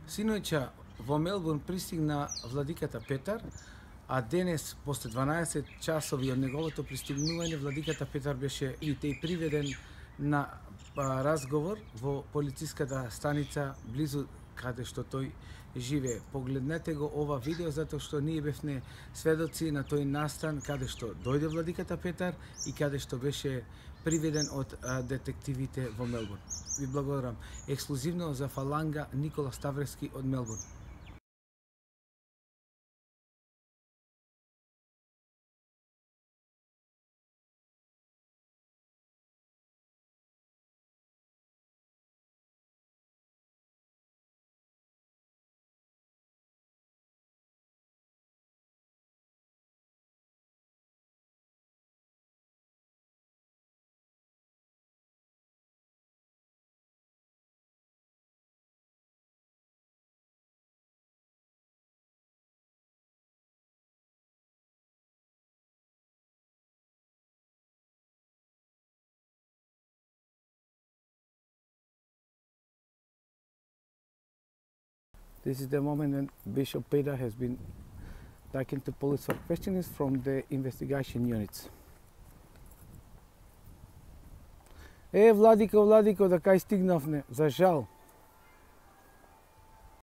Синоќа во Мелбурн пристигна владиката Петар, а денес, после 12 часови од неговото пристигнување, владиката Петар беше и приведен на разговор во полициската станица близу каде што тој живее. Погледнете го ова видео, затоа што ние бевме сведоци на тој настан каде што дојде владиката Петар и каде што беше приведен од детективите во Мелбурн. Ви благодарам. Ексклузивно за Фаланга Никола Ставрески од Мелбурн. This is the moment when Bishop Peter has been taken to police for questioning from the investigation units. Владико, да кај стигнавме, за жал.